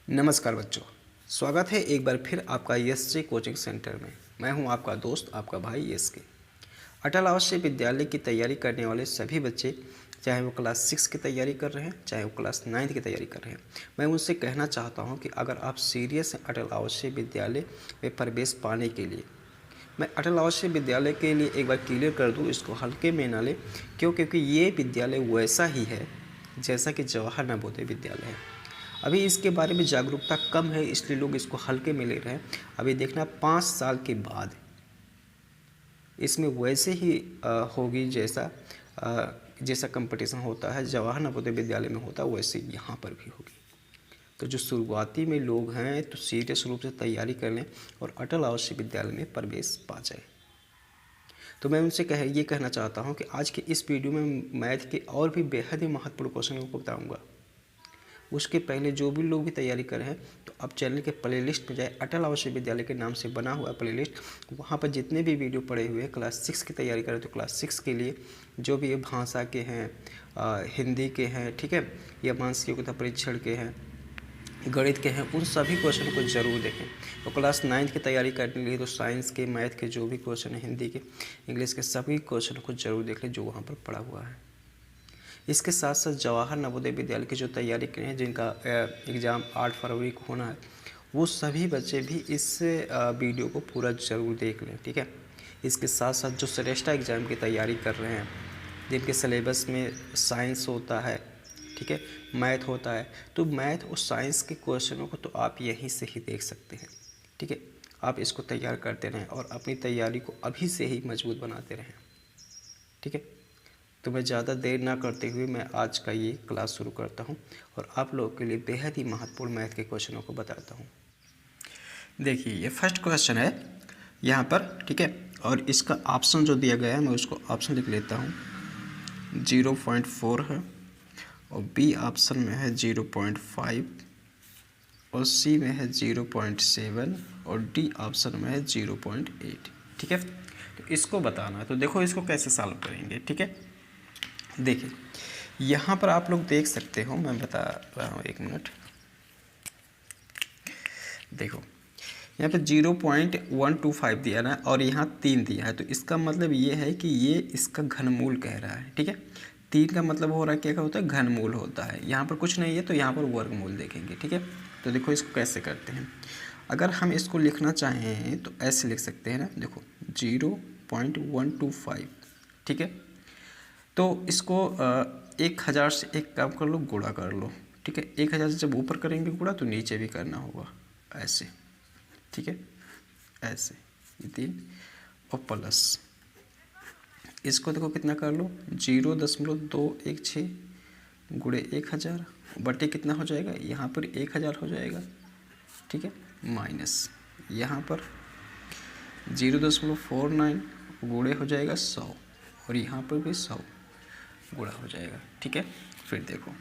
नमस्कार बच्चों, स्वागत है एक बार फिर आपका यस कोचिंग सेंटर में। मैं हूं आपका दोस्त, आपका भाई यस के। अटल आवासीय विद्यालय की तैयारी करने वाले सभी बच्चे, चाहे वो क्लास 6 की तैयारी कर रहे हैं, चाहे वो क्लास 9 की तैयारी कर रहे हैं, मैं उनसे कहना चाहता हूं कि अगर आप सीरियस हैं अटल आवासीय विद्यालय में प्रवेश पाने के लिए, मैं अटल आवासीय विद्यालय के लिए एक बार क्लियर कर दूँ, इसको हल्के में ना लें। क्योंकि ये विद्यालय वैसा ही है जैसा कि जवाहर नवोदय विद्यालय है। अभी इसके बारे में जागरूकता कम है, इसलिए लोग इसको हल्के में ले रहे हैं। अभी देखना 5 साल के बाद इसमें वैसे ही होगी जैसा कंपटीशन होता है जवाहर नवोदय विद्यालय में होता है, वैसे यहाँ पर भी होगी। तो जो शुरुआती में लोग हैं तो सीरियस रूप से तैयारी कर लें और अटल आवासीय विद्यालय में प्रवेश पा जाए। तो मैं उनसे ये कहना चाहता हूँ कि आज के इस वीडियो में मैथ के और भी बेहद ही महत्वपूर्ण क्वेश्चन को बताऊँगा। उसके पहले जो भी लोग भी तैयारी कर रहे हैं तो आप चैनल के प्लेलिस्ट में जाए, अटल आवासीय विद्यालय के नाम से बना हुआ प्लेलिस्ट, वहाँ पर जितने भी वीडियो पड़े हुए हैं क्लास 6 की तैयारी करें तो क्लास 6 के लिए जो भी भाषा के हैं, हिंदी के हैं, ठीक है, या मानसिक योग्यता परीक्षण के हैं, गणित के हैं, उन सभी क्वेश्चन को ज़रूर देखें। तो क्लास 9 की तैयारी करने के लिए तो साइंस के, मैथ के जो भी क्वेश्चन हैं, हिंदी के, इंग्लिश के, सभी क्वेश्चन को ज़रूर देख लें जो वहाँ पर पड़ा हुआ है। इसके साथ साथ जवाहर नवोदय विद्यालय की जो तैयारी कर रहे हैं, जिनका एग्ज़ाम 8 फरवरी को होना है, वो सभी बच्चे भी इस वीडियो को पूरा ज़रूर देख लें, ठीक है। इसके साथ साथ जो श्रेष्ठा एग्ज़ाम की तैयारी कर रहे हैं, जिनके सिलेबस में साइंस होता है, ठीक है, मैथ होता है, तो मैथ और साइंस के क्वेश्चनों को तो आप यहीं से ही देख सकते हैं, ठीक है। आप इसको तैयार करते रहें और अपनी तैयारी को अभी से ही मजबूत बनाते रहें, ठीक है। तो मैं ज़्यादा देर ना करते हुए मैं आज का ये क्लास शुरू करता हूँ और आप लोगों के लिए बेहद ही महत्वपूर्ण मैथ के क्वेश्चनों को बताता हूँ। देखिए, ये फर्स्ट क्वेश्चन है यहाँ पर, ठीक है, और इसका ऑप्शन जो दिया गया है मैं उसको ऑप्शन लिख लेता हूँ। 0.4 है और बी ऑप्शन में है 0.5 और सी में है 0.7 और डी ऑप्शन में है 0.8, ठीक है। तो इसको बताना है, तो देखो इसको कैसे सॉल्व करेंगे, ठीक है। देखिए, यहाँ पर आप लोग देख सकते हो, मैं बता रहा हूँ, एक मिनट। देखो यहाँ पे 0.125 दिया ना और यहाँ 3 दिया है, तो इसका मतलब ये है कि ये इसका घनमूल कह रहा है, ठीक है। 3 का मतलब हो रहा है क्या होता है, घनमूल होता है। यहाँ पर कुछ नहीं है तो यहाँ पर वर्गमूल देखेंगे, ठीक है। तो देखो इसको कैसे करते हैं। अगर हम इसको लिखना चाहें तो ऐसे लिख सकते हैं ना, देखो 0.125, ठीक है। तो इसको 1000 से एक काम कर लो, गुणा कर लो, ठीक है। 1000 से जब ऊपर करेंगे गुणा तो नीचे भी करना होगा, ऐसे, ठीक है, ऐसे, ये 3 और प्लस इसको देखो कितना कर लो, 0.216 गुणे 1000 बटे कितना हो जाएगा, यहाँ पर 1000 हो जाएगा, ठीक है, माइनस यहाँ पर 0.49 गुणे हो जाएगा 100 और यहाँ पर भी 100 गुणा हो जाएगा, ठीक है। फिर देखो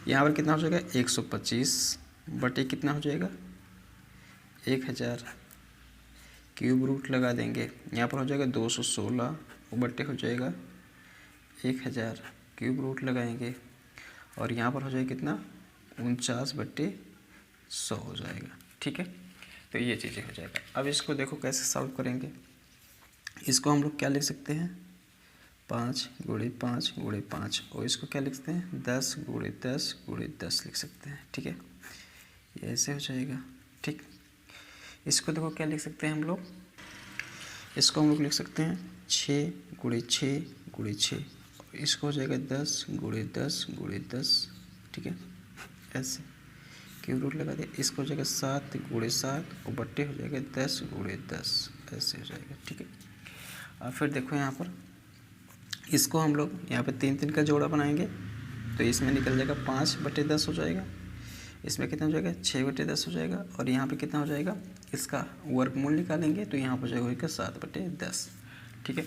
यहाँ पर कितना हो जाएगा, 125 बटे कितना हो जाएगा, 1000, क्यूब रूट लगा देंगे, यहाँ पर हो जाएगा 216 बटे हो जाएगा 1000, क्यूब रूट लगाएंगे और यहाँ पर हो जाएगा कितना, 49 बटे 100 हो जाएगा, ठीक है। तो ये चीज़ें हो जाएगा। अब इसको देखो कैसे सॉल्व करेंगे। इसको हम लोग क्या लिख सकते हैं, 5 गुणे 5 गुणे 5, और इसको क्या लिखते हैं, 10 गुणे 10 गुणे 10 लिख सकते हैं, ठीक है। ये ऐसे हो जाएगा, ठीक। इसको देखो क्या लिख सकते हैं हम लोग, इसको हम लोग लिख सकते हैं 6 गुणे 6 गुणे 6, इसको हो जाएगा 10 गुणे 10 गुणे 10, ठीक है, ऐसे क्यूब रूट लगा दिया। इसको हो जाएगा 7 गुणे 7 और बट्टे हो जाएगा 10 गुणे 10, ऐसे हो जाएगा, ठीक है। और फिर देखो यहाँ पर इसको हम लोग यहाँ पे 3 का जोड़ा बनाएंगे तो इसमें निकल जाएगा 5 बटे 10 हो जाएगा, इसमें कितना हो जाएगा 6 बटे 10 हो जाएगा और यहाँ पे कितना हो जाएगा, इसका वर्गमूल निकालेंगे तो यहाँ पर जाएगा 7 बटे 10, ठीक है।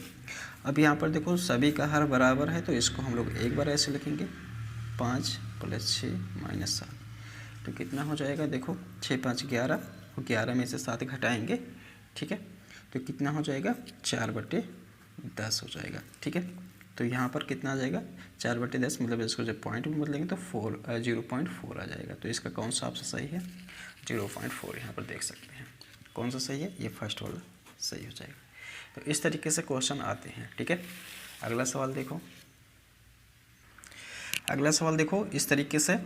अब यहाँ पर देखो सभी का हर बराबर है तो इसको हम लोग एक बार ऐसे लिखेंगे, 5 + 6 - 7, तो कितना हो जाएगा, देखो 6 5 11 और 11 में से 7 घटाएंगे, ठीक है, तो कितना हो जाएगा 4 बटे 10 हो जाएगा, ठीक है। तो यहाँ पर कितना आ जाएगा 4/10, मतलब इसको जब पॉइंट में बदलेंगे तो 0.4 आ जाएगा। तो इसका कौन सा ऑप्शन सही है? 0.4 यहाँ पर देख सकते हैं। कौन सा सही है? ये फर्स्ट वाला सही हो जाएगा। तो इस तरीके से क्वेश्चन आते हैं। ठीक है, अगला सवाल देखो। अगला सवाल देखो इस तरीके से,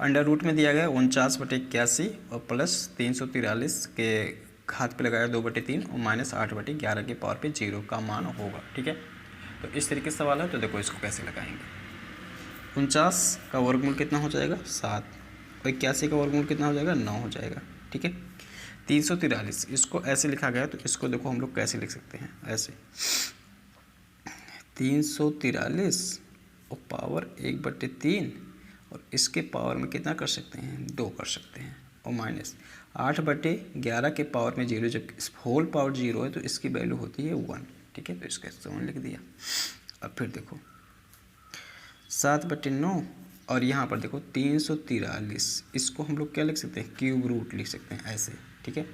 अंडर रूट में दिया गया 49/81 और प्लस 343 के घात पे लगाया 2/3 और माइनस 8/11 के पावर पे 0 का मान होगा। ठीक है, तो इस तरीके से सवाल है। तो देखो इसको कैसे लगाएंगे। 49 का वर्गमूल कितना हो जाएगा? 7, और 81 का वर्गमूल कितना हो जाएगा? 9 हो जाएगा। ठीक है, 343 इसको ऐसे लिखा गया, तो इसको देखो हम लोग कैसे लिख सकते हैं, ऐसे 343 और पावर 1/3 और इसके पावर में कितना कर सकते हैं? 2 कर सकते हैं, और माइनस 8/11 के पावर में 0, जब इस होल पावर 0 है तो इसकी वैल्यू होती है 1। ठीक है, तो इसका 7 लिख दिया। अब फिर देखो 7/9 और यहाँ पर देखो 343, इसको हम लोग क्या लिख सकते हैं? क्यूब रूट लिख सकते हैं ऐसे। ठीक है,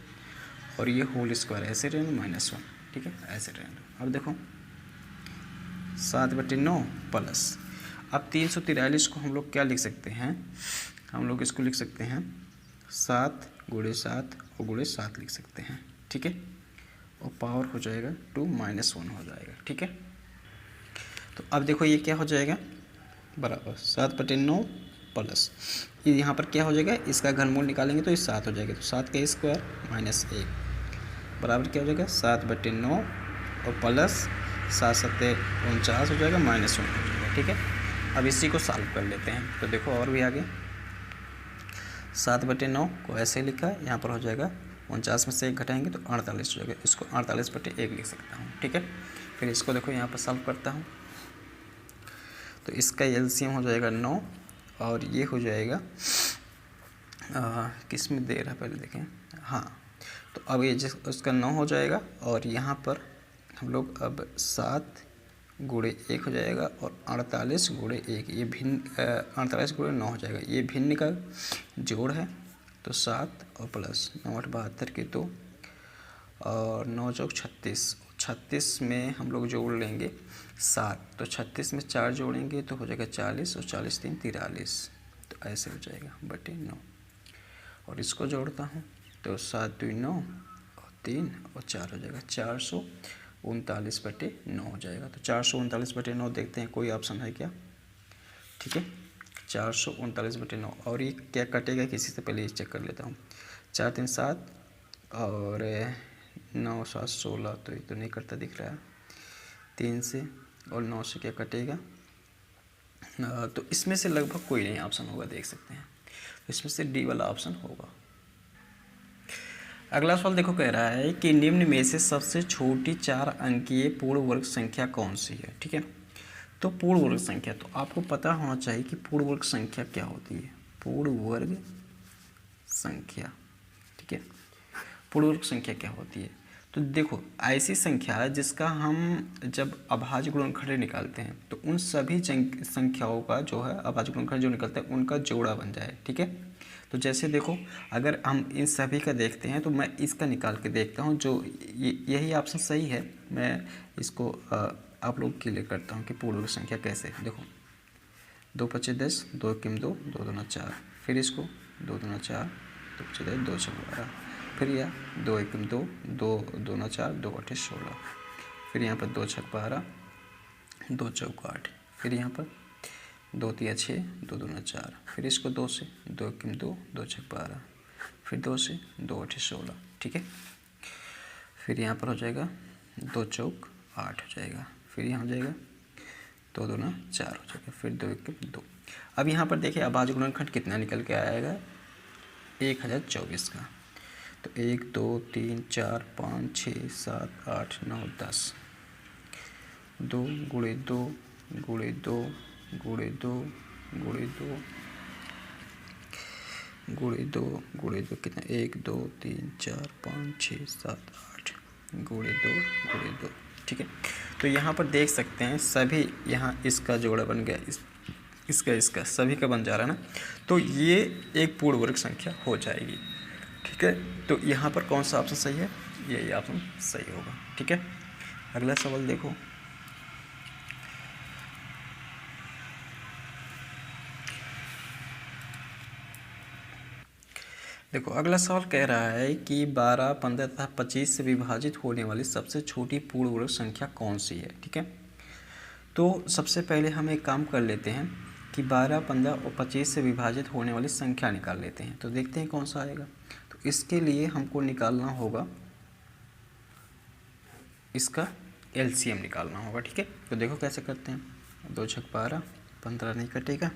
और ये होल स्क्वायर ऐसे रहेंगे -1। ठीक है, ऐसे रहेंगे। अब देखो 7/9 प्लस, अब 343 को हम लोग क्या लिख सकते हैं? हम लोग इसको लिख सकते हैं 7 × 7 और × 7 लिख सकते हैं। ठीक है, और पावर हो जाएगा 2 -1 हो जाएगा। ठीक है, तो अब देखो ये क्या हो जाएगा? बराबर 7/9 प्लस, ये यहाँ पर क्या हो जाएगा? इसका घनमूल निकालेंगे तो ये 7 हो जाएगा। तो 7 का स्क्वायर -1 बराबर क्या हो जाएगा? 7/9 और प्लस 7 7 49 हो जाएगा, -1 हो जाएगा। ठीक है, अब इसी को सॉल्व कर लेते हैं। तो देखो और भी आगे 7/9 को ऐसे लिखा, यहाँ पर हो जाएगा 49 में से 1 घटाएंगे तो 48 हो जाएगा। इसको 48/1 लिख सकता हूँ। ठीक है, फिर इसको देखो यहाँ पर सॉल्व करता हूँ, तो इसका एलसीएम हो जाएगा 9 और ये हो जाएगा किस में दे रहा है पहले देखें। हाँ, तो अब ये उसका 9 हो जाएगा और यहाँ पर हम लोग अब 7 × 1 हो जाएगा और 48 × 1, ये भिन्न 48 × 9 हो जाएगा। ये भिन्न का जोड़ है, तो 7 और प्लस 9 8 72 के 2 और 9 चौक 36, 36 में हम लोग जोड़ लेंगे 7, तो 36 में 4 जोड़ेंगे तो हो जाएगा 40 और 40 3 43, तो ऐसे हो जाएगा /9। और इसको जोड़ता हूँ तो 7 2 9 और 3 और 4 हो जाएगा 439/9 हो जाएगा। तो 439/9 देखते हैं कोई ऑप्शन है क्या? ठीक है, 439/9 और ये क्या कटेगा किसी से? पहले ये चेक कर लेता हूँ। 4 3 7 और 9 7 16, तो ये तो नहीं करता दिख रहा है। 3 से और 9 से क्या कटेगा? तो इसमें से लगभग कोई नहीं ऑप्शन होगा, देख सकते हैं। तो इसमें से डी वाला ऑप्शन होगा। अगला सवाल देखो, कह रहा है कि निम्न में से सबसे छोटी 4 अंकीय पूर्ण वर्ग संख्या कौन सी है? ठीक है, तो पूर्ण वर्ग संख्या, तो आपको पता होना चाहिए कि पूर्ण वर्ग संख्या क्या होती है। पूर्ण वर्ग संख्या, ठीक है, पूर्ण वर्ग संख्या क्या होती है? तो देखो ऐसी संख्या है जिसका हम जब अभाज्य गुणनखंड निकालते हैं तो उन सभी संख्याओं का जो है अभाज्य गुणनखंड जो निकलता है उनका जोड़ा बन जाए। ठीक है, तो जैसे देखो अगर हम इन सभी का देखते हैं तो मैं इसका निकाल के देखता हूँ, जो यही ऑप्शन सही है। मैं इसको आप लोग के लिए करता हूँ कि पूर्ण वर्ग संख्या कैसे। देखो 2 × 5 10, 2 × 2 2 2 4, फिर इसको 2 2 4 2 × 5 2 6 12, फिर यह 2 1 2 2 2 4 2 8 16, फिर यहाँ पर 2 6 12 2 4 8, फिर यहाँ पर 2 3 6 2 2 4, फिर इसको 2 से 2 1 2 2 6 12, फिर 2 से 2 8 16। ठीक है, फिर यहाँ पर हो जाएगा 2 4 8 हो जाएगा, फिर यहाँ हो जाएगा 2 2 4 हो जाएगा, फिर 2 1 2। अब यहाँ पर देखिए अभाज्य गुणनखंड कितना निकल के आएगा? 1024 का। तो 1 2 3 4 5 6 7 8 9 10, 2 × 2 × 2 × 2 × 2 × 2 × 2 कितना? 1 2 3 4 5 6 7 8 × 2 × 2। ठीक है, तो यहाँ पर देख सकते हैं सभी, यहाँ इसका जोड़ा बन गया, इसका सभी का बन जा रहा है ना, तो ये एक पूर्ण वर्ग संख्या हो जाएगी। ठीक है, तो यहाँ पर कौन सा ऑप्शन सही है? यही ऑप्शन सही होगा। ठीक है, अगला सवाल देखो। देखो अगला सवाल कह रहा है कि 12, 15 तथा 25 से विभाजित होने वाली सबसे छोटी पूर्ण वर्ग संख्या कौन सी है। ठीक है, तो सबसे पहले हम एक काम कर लेते हैं कि 12, 15 और 25 से विभाजित होने वाली संख्या निकाल लेते हैं। तो देखते हैं कौन सा आएगा। तो इसके लिए हमको निकालना होगा, इसका एलसीएम निकालना होगा। ठीक है, तो देखो कैसे करते हैं। 2 छक 12, 15 नहीं कटेगा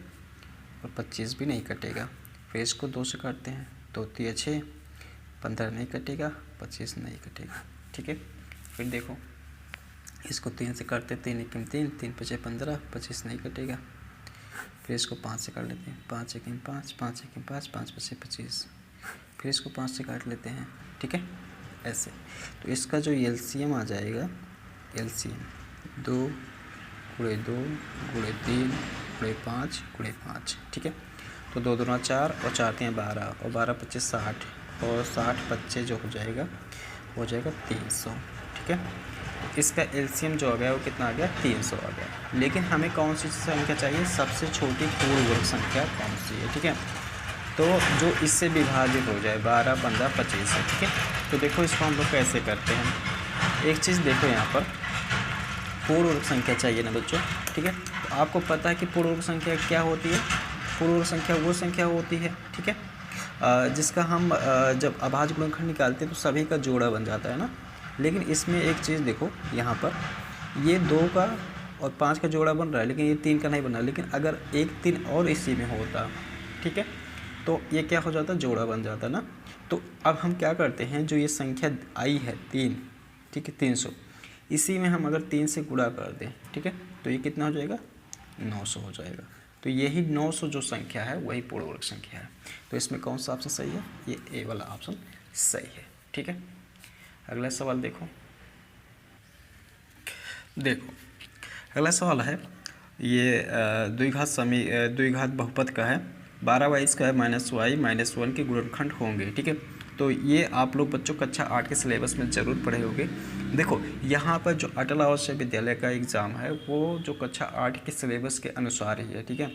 और 25 भी नहीं कटेगा। फिर इसको 2 से काटते हैं, 2 तिया 6, 15 नहीं कटेगा, 25 नहीं कटेगा। ठीक है, फिर देखो इसको 3 से काटते हैं, 3 एकिम 3, 3 पचे 15, 25 नहीं कटेगा। फिर इसको 5 से काट लेते हैं, 5 एकिम 5, 5 एकिम 5, 5 पचे 25। फिर इसको 5 से काट लेते हैं। ठीक है, ऐसे। तो इसका जो एलसीएम आ जाएगा, एलसीएम 2 गुणे 2 गुणे 3 गुणे 5 गुणे 5। ठीक है, तो 2 दूना 4 और 4 तियाँ 12 और 12 पच्चे 60 और 60 बच्चे जो हो जाएगा 300। ठीक है, इसका एलसीएम जो आ गया वो कितना आ गया, 300 आ गया। लेकिन हमें कौन सी संख्या चाहिए, सबसे छोटी पूर्ण वर्ग संख्या कौन सी है। ठीक है, तो जो इससे विभाजित हो जाए 12, 15, 25 है। ठीक है, तो देखो इसको हम लोग कैसे करते हैं। एक चीज़ देखो, यहाँ पर पूर्ण वर्ग संख्या चाहिए ना बच्चों। ठीक है, तो आपको पता है कि पूर्ण वर्ग संख्या क्या होती है। पूर्ण वर्ग संख्या वो संख्या होती है, ठीक है, जिसका हम जब अभाज्य गुणनखंड निकालते हैं तो सभी का जोड़ा बन जाता है ना। लेकिन इसमें एक चीज़ देखो, यहाँ पर ये 2 का और 5 का जोड़ा बन रहा है, लेकिन ये 3 का नहीं बन रहा। लेकिन अगर 1 3 और इसी में होता, ठीक है, तो ये क्या हो जाता, जोड़ा बन जाता ना। तो अब हम क्या करते हैं, जो ये संख्या आई है 3, ठीक है, 300, इसी में हम अगर 3 से गुणा कर दें, ठीक है, तो ये कितना हो जाएगा, 900 हो जाएगा। तो यही 900 जो संख्या है वही पूर्ण वर्ग संख्या है। तो इसमें कौन सा ऑप्शन सही है, ये ए वाला ऑप्शन सही है। ठीक है, अगला सवाल देखो। अगला सवाल है, ये द्विघात बहुपद का है। 12y² - y - 1 के गुणनखंड होंगे। ठीक है, तो ये आप लोग बच्चों कक्षा 8 के सिलेबस में ज़रूर पढ़े होंगे। देखो यहाँ पर जो अटल आवासीय विद्यालय का एग्ज़ाम है वो जो कक्षा 8 के सिलेबस के अनुसार ही है। ठीक है,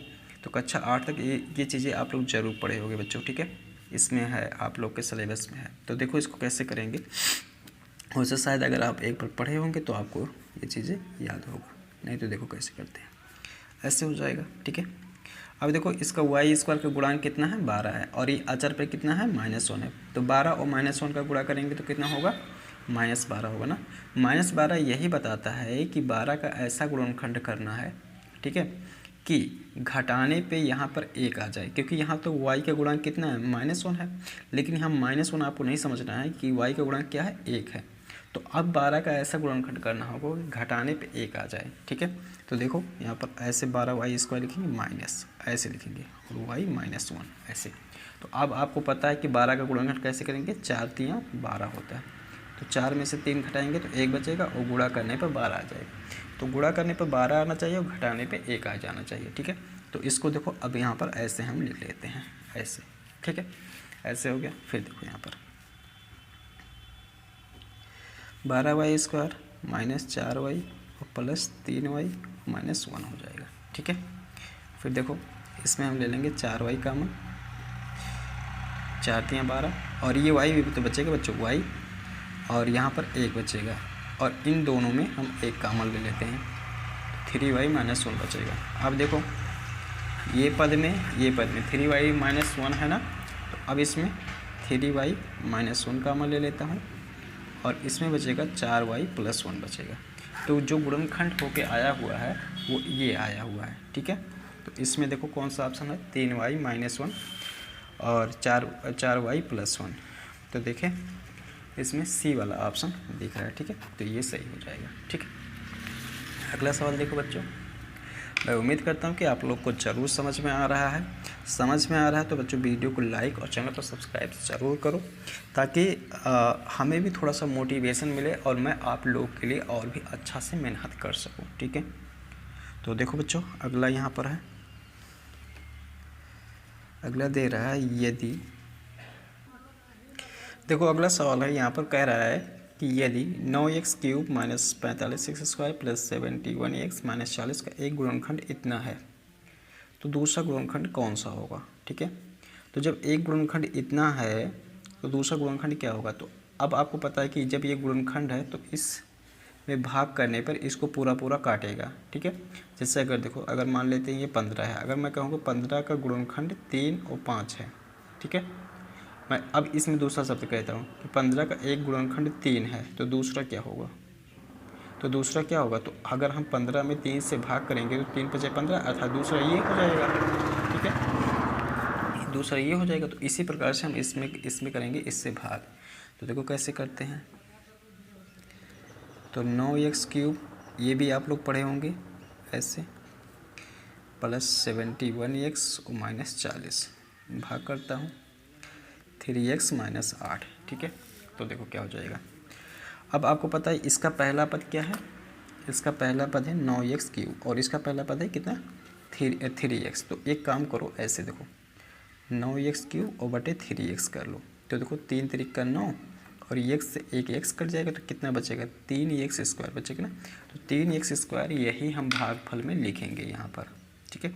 तो कक्षा 8 तक ये चीज़ें आप लोग ज़रूर पढ़े होंगे बच्चों। ठीक है, इसमें है, आप लोग के सिलेबस में है। तो देखो इसको कैसे करेंगे, वैसे शायद अगर आप एक बार पढ़े होंगे तो आपको ये चीज़ें याद होगा, नहीं तो देखो कैसे करते हैं, ऐसे हो जाएगा। ठीक है, अब देखो इसका y² का गुणांक कितना है, 12 है, और ये अचर पे कितना है, -1 है। तो 12 और -1 का गुणा करेंगे तो कितना होगा, -12 होगा ना। -12 यही बताता है कि 12 का ऐसा गुणनखंड करना है, ठीक है, कि घटाने पे यहाँ पर 1 आ जाए, क्योंकि यहाँ तो y का गुणांक कितना है, -1 है। लेकिन यहाँ -1 आपको नहीं समझना है कि y का गुणांक क्या है, 1 है। तो अब 12 का ऐसा गुणनखंड करना होगा घटाने पे 1 आ जाए। ठीक है, तो देखो यहाँ पर ऐसे 12y² लिखेंगे, माइनस ऐसे लिखेंगे, और y -1 ऐसे। तो अब आपको पता है कि 12 का गुणनखंड कैसे करेंगे, 4 तियाँ 12 होता है। तो 4 में से 3 घटाएंगे तो 1 बचेगा, और गुणा करने पर 12 आ जाएगा। तो गुणा करने पर 12 आना चाहिए और घटाने पे 1 आ जाना चाहिए। ठीक है, तो इसको देखो अब यहाँ पर ऐसे हम लिख लेते हैं, ऐसे। ठीक है, ऐसे हो गया। फिर देखो यहाँ पर 12y² - 4y और +3y -1 हो जाएगा। ठीक है, फिर देखो इसमें हम ले लेंगे 4y कामन, 4 तियाँ 12, और ये y भी तो बचेगा बच्चों, y, और यहाँ पर 1 बचेगा, और इन दोनों में हम 1 कामन ले लेते हैं, 3y -1 बचेगा। अब देखो ये पद में 3y -1 है ना, तो अब इसमें 3y -1 कामन ले लेता हूँ, और इसमें बचेगा 4y + 1 बचेगा। तो जो गुणनखंड होके आया हुआ है वो ये आया हुआ है। ठीक है, तो इसमें देखो कौन सा ऑप्शन है, 3y -1 और 4y + 1। तो देखें इसमें सी वाला ऑप्शन दिख रहा है। ठीक है, तो ये सही हो जाएगा। ठीक है, अगला सवाल देखो बच्चों। मैं उम्मीद करता हूँ कि आप लोग को ज़रूर समझ में आ रहा है। समझ में आ रहा है तो बच्चों वीडियो को लाइक और चैनल को सब्सक्राइब ज़रूर करो, ताकि हमें भी थोड़ा सा मोटिवेशन मिले और मैं आप लोग के लिए और भी अच्छा से मेहनत कर सकूँ। ठीक है, तो देखो बच्चों अगला यहाँ पर है, अगला दे रहा है यदि, देखो अगला सवाल है यहाँ पर कह रहा है कि यदि 9x³ - 45x² + 71x - 40 का एक गुणनखंड इतना है तो दूसरा गुणनखंड कौन सा होगा। ठीक है, तो जब एक गुणनखंड इतना है तो दूसरा गुणनखंड क्या होगा। तो अब आपको पता है कि जब ये गुणनखंड है तो इस में भाग करने पर इसको पूरा पूरा काटेगा, ठीक है। जैसे अगर देखो, अगर मान लेते हैं ये 15 है, अगर मैं कहूँगा 15 का गुणनखंड 3 और 5 है, ठीक है। मैं अब इसमें दूसरा शब्द कहता हूँ कि 15 का एक गुणनखंड 3 है, तो दूसरा क्या होगा। तो दूसरा क्या होगा, तो अगर हम 15 में 3 से भाग करेंगे तो 3 × 5 = 15, अर्थात दूसरा ये हो जाएगा, ठीक है। दूसरा ये हो जाएगा। तो इसी प्रकार से हम इसमें करेंगे इससे भाग। तो देखो कैसे करते हैं। तो 9x³ ये भी आप लोग पढ़े होंगे ऐसे, प्लस 71x और -40 भाग करता हूँ 3x - 8, ठीक है। तो देखो क्या हो जाएगा। अब आपको पता है इसका पहला पद क्या है, इसका पहला पद है 9x³ और इसका पहला पद है कितना 3x। तो एक काम करो, ऐसे देखो 9x³ और बटे 3x कर लो। तो देखो 3 × 3 = 9 और x से एक x कट जाएगा तो कितना बचेगा 3x² बचेगा ना। तो 3x² यही हम भागफल में लिखेंगे यहाँ पर, ठीक है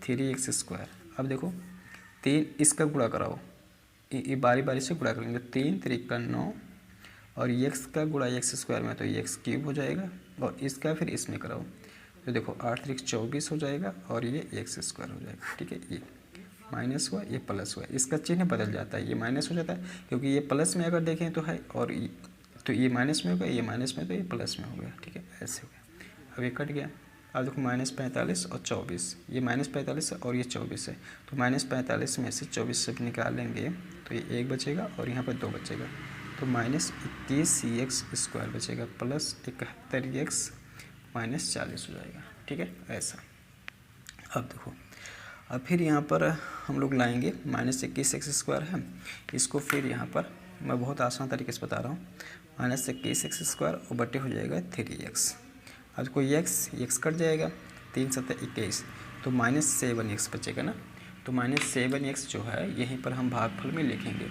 3x²। अब देखो 3 इसका गुणा कराओ, ये बारी बारी से गुणा करेंगे। 3 × 3 = 9 और x का गुणा x² में तो x³ हो जाएगा और इसका फिर इसमें कराओ तो देखो 8 × 3 = 24 हो जाएगा और ये x² हो जाएगा, ठीक है। ये माइनस हुआ, ये प्लस हुआ, इसका चिन्ह बदल जाता है, ये माइनस हो जाता है क्योंकि ये प्लस में अगर देखें तो है और तो ये माइनस में होगा, ये माइनस में तो ये प्लस में हो गया, ठीक है ऐसे हो गया। अब ये कट गया। अब देखो -45 और 24, ये -45 है और ये 24 है, तो -45 में से 24 से निकालेंगे तो ये 1 बचेगा और यहाँ पर 2 बचेगा, तो -21x² बचेगा प्लस 71x -40 हो जाएगा, ठीक है ऐसा। अब देखो, अब फिर यहाँ पर हम लोग लाएंगे -21x² है, इसको फिर यहाँ पर मैं बहुत आसान तरीके से बता रहा हूँ, -21x² और बटे हो जाएगा 3x। अब कोई x कट जाएगा, 3 × 7 = 21, तो -7x बचेगा ना। तो -7x जो है यहीं पर हम भागफल में लिखेंगे।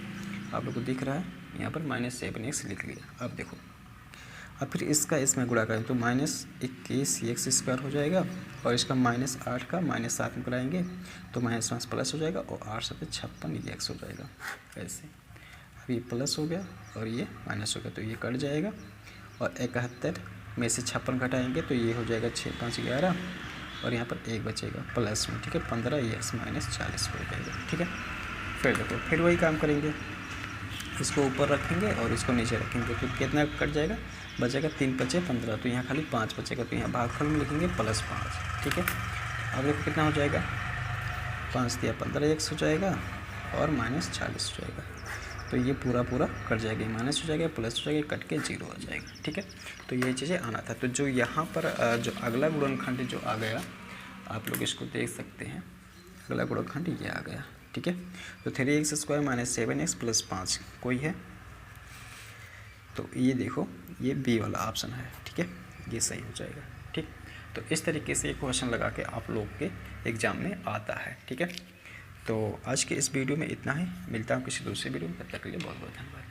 आप लोग को दिख रहा है यहाँ पर -7x लिख लिया। अब देखो, अब फिर इसका इसमें गुणा करें तो -21x² हो जाएगा और इसका -8 का -7 में कराएंगे तो -5 प्लस हो जाएगा और 8 × 7 = 56x हो जाएगा ऐसे। अब ये प्लस हो गया और ये माइनस हो गया तो ये कट जाएगा और 71 में से 56 घटाएंगे तो ये हो जाएगा 6 × 5 = 11 और यहाँ पर 1 बचेगा प्लस में, ठीक है 15x -40 हो जाएगा, ठीक है। फिर देखो, फिर वही काम करेंगे, इसको ऊपर रखेंगे और इसको नीचे रखेंगे तो कितना कट जाएगा, बचेगा 3 × 5 = 15, तो यहाँ खाली 5 बचेगा, तो यहाँ भागफल में लिखेंगे +5, ठीक है। अब देखो कितना हो जाएगा, 5 × 3 = 15x हो जाएगा और -40 हो जाएगा, तो ये पूरा कट जाएगा, माइनस हो जाएगा प्लस हो जाएगा, कट के 0 हो जाएगा, ठीक है। तो ये चीज़ें आना था। तो जो यहाँ पर जो अगला गुणनखंड जो आ गया, आप लोग इसको देख सकते हैं, अगला गुणनखंड ये आ गया, ठीक है। तो 3x² - 7x + 5 कोई है, तो ये देखो ये बी वाला ऑप्शन है, ठीक है, ये सही हो जाएगा, ठीक। तो इस तरीके से क्वेश्चन लगा के आप लोग के एग्ज़ाम में आता है, ठीक है। तो आज के इस वीडियो में इतना ही, मिलता हूँ किसी दूसरे वीडियो में, तब तक के लिए बहुत बहुत धन्यवाद।